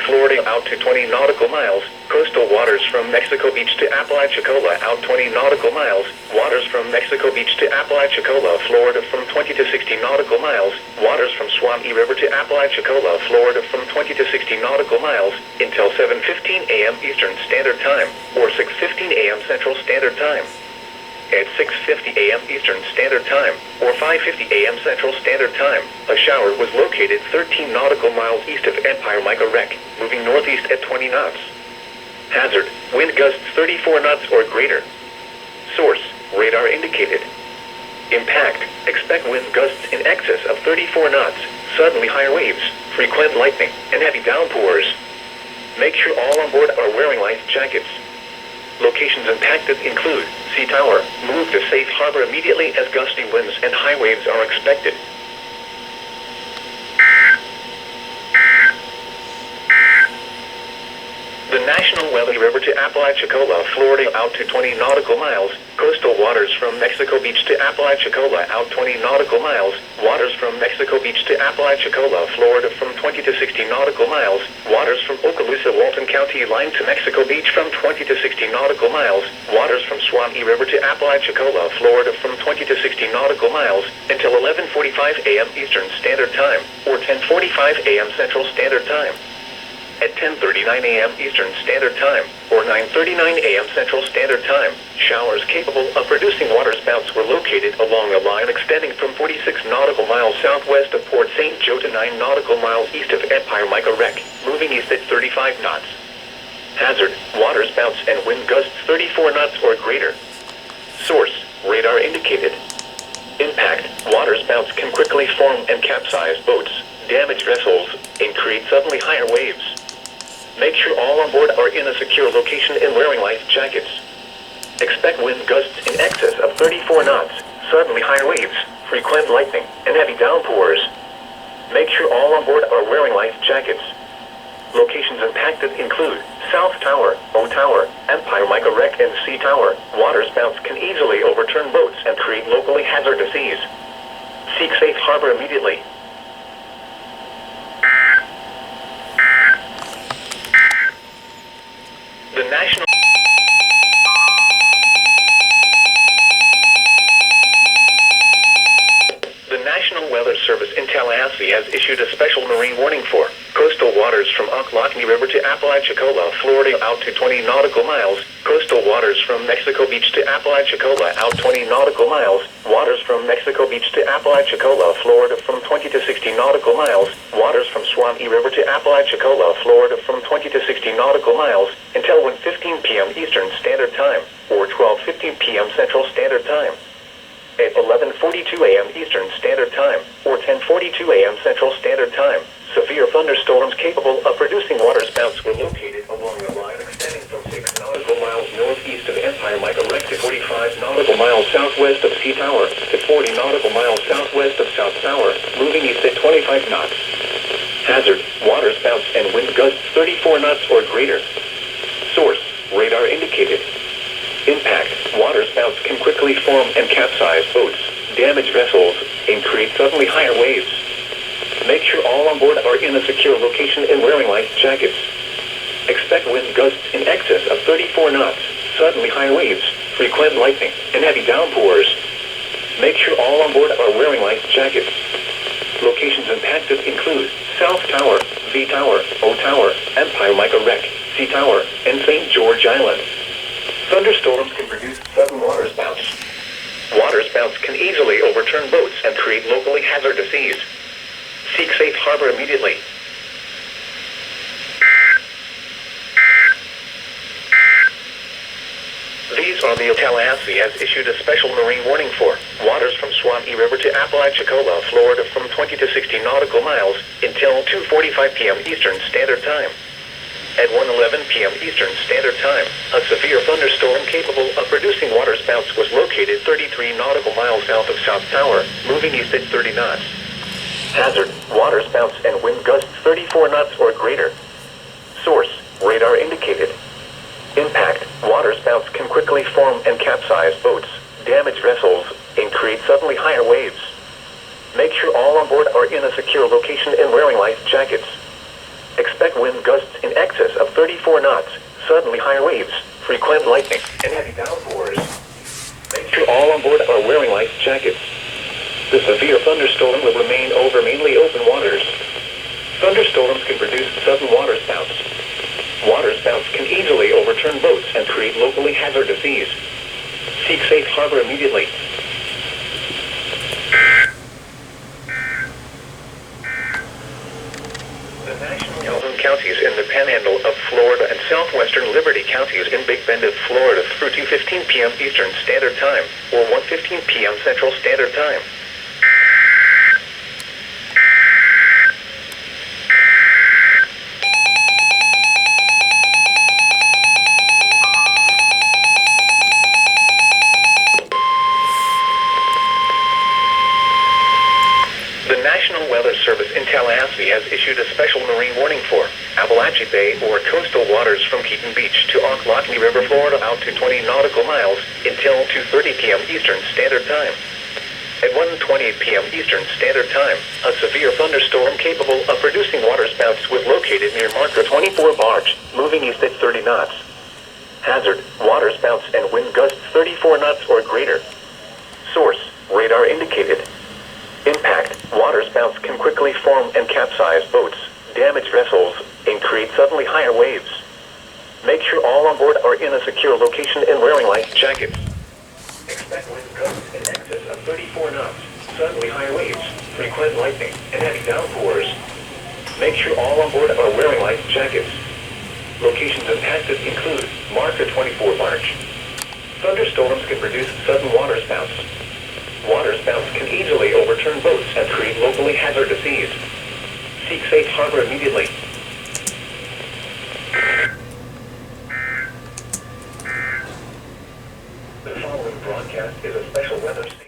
Florida out to 20 nautical miles. Coastal waters from Mexico Beach to Apalachicola out 20 nautical miles. Waters from Mexico Beach to Apalachicola, Florida from 20 to 60 nautical miles. Waters from Suwannee River to Apalachicola, Florida from 20 to 60 nautical miles until 7:15 a.m. Eastern Standard Time or 6:15 a.m. Central Standard Time. At 6:50 a.m. Eastern Standard Time or 5:50 a.m. Central Standard Time, a shower was located 13 nautical miles east of Empire Mica Wreck, moving northeast at 20 knots. Hazard, wind gusts 34 knots or greater. Source, radar indicated. Impact, expect wind gusts in excess of 34 knots, suddenly higher waves, frequent lightning, and heavy downpours. Make sure all on board are wearing life jackets. Locations impacted include Sea Tower. Move to safe harbor immediately as gusty winds and high waves are expected. The National Weather River to Apalachicola, Florida out to 20 nautical miles. Coastal waters from Mexico Beach to Apalachicola out 20 nautical miles. Waters from Mexico Beach to Apalachicola, Florida from 20 to 60 nautical miles. Waters from Okaloosa-Walton County Line to Mexico Beach from 20 to 60 nautical miles. Waters from Suwannee River to Apalachicola, Florida from 20 to 60 nautical miles until 11:45 a.m. Eastern Standard Time or 10:45 a.m. Central Standard Time. At 10:39 a.m. Eastern Standard Time or 9:39 a.m. Central Standard Time, showers capable of producing waterspouts were located along a line extending from 46 nautical miles southwest of Port St. Joe to 9 nautical miles east of Empire Mica Wreck, moving east at 35 knots. Hazard, waterspouts and wind gusts 34 knots or greater. Source, radar indicated. Impact, waterspouts can quickly form and capsize boats, damage vessels, and create suddenly higher waves. Make sure all on board are in a secure location and wearing life jackets. Expect wind gusts in excess of 34 knots, suddenly higher waves, frequent lightning, and heavy downpours. Make sure all on board are wearing life jackets. Locations impacted include South Tower, O Tower, Empire Mica Wreck, and Sea Tower. Waterspouts can easily overturn boats and create locally hazardous seas. Seek safe harbor immediately. The National Weather Service in Tallahassee has issued a special marine warning for coastal waters from Ochlockonee River to Apalachicola, Florida out to 20 nautical miles. Coastal waters from Mexico Beach to Apalachicola out 20 nautical miles. Waters from Mexico Beach to Apalachicola, Florida from 20 to 60 nautical miles. Waters from Suwannee River to Apalachicola, Florida from 20 to 60 nautical miles until 1:15 p.m. Eastern Standard Time or 12:15 p.m. Central Standard Time. At 11:42 a.m. Eastern Standard Time or 10:42 a.m. Central Standard Time, severe thunderstorms capable of producing waterspouts were located along the line extending from 6 nautical miles northeast of Empire Mica Wreck to 45 nautical miles southwest of Sea Tower to 40 nautical miles southwest of South Tower, moving east at 25 knots. Hazard, waterspouts and wind gusts 34 knots or greater. Source, radar indicated. Impact, waterspouts can quickly form and capsize boats, damage vessels, and create suddenly higher waves. Make sure all on board are in a secure location and wearing life jackets. Expect wind gusts in excess of 34 knots, suddenly higher waves, frequent lightning, and heavy downpours. Make sure all on board are wearing life jackets. Locations impacted include South Tower, V Tower, O Tower, Empire Mica Wreck, Sea Tower, and St. George Island. Thunderstorms can produce sudden waterspouts. Waterspouts can easily overturn boats and create locally hazardous seas. Seek safe harbor immediately. These are the Tallahassee has issued a special marine warning for waters from Suwannee River to Apalachicola, Florida from 20 to 60 nautical miles until 2:45 p.m. Eastern Standard Time. At 1:11 p.m. Eastern Standard Time, a severe thunderstorm capable of producing waterspouts was located 33 nautical miles south of South Tower, moving east at 30 knots. Hazard, waterspouts and wind gusts 34 knots or greater. Source, radar indicated. Impact, waterspouts can quickly form and capsize boats, damage vessels, and create suddenly higher waves. Make sure all on board are in a secure location and wearing life jackets. Expect Expect wind gusts in excess of 34 knots, suddenly higher waves, frequent lightning, and heavy downpours. Make sure all on board are wearing life jackets. The severe thunderstorm will remain over mainly open waters. Thunderstorms can produce sudden water spouts. Water spouts can easily overturn boats and create locally hazardous seas. Seek safe harbor immediately. The national Walton counties in the panhandle of Florida and southwestern Liberty counties in Big Bend of Florida through 2:15 p.m. Eastern Standard Time or 1:15 p.m. Central Standard Time. The National Weather Service in Tallahassee has issued a special marine warning for Apalachee Bay or coastal waters from Keaton Beach to Ochlockonee River, Florida out to 20 nautical miles until 2:30 p.m. Eastern Standard Time. At 1:20 p.m. Eastern Standard Time, a severe thunderstorm capable of producing water spouts was located near Marker 24 barge, moving east at 30 knots. Hazard, water spouts and wind gusts 34 knots or greater. Source, radar indicated. Impact, water spouts can quickly form and capsize boats, damage vessels, and create suddenly higher waves. Make sure all on board are in a secure location and wearing life jackets. Expect wind gusts in excess of 34 knots, suddenly higher waves, frequent lightning, and heavy downpours. Make sure all on board are wearing life jackets. Locations impacted include Marker 24 barge. Thunderstorms can produce sudden water spouts. Water spouts can easily overturn boats and create locally hazardous seas. Seek safe harbor immediately. The following broadcast is a special weather statement.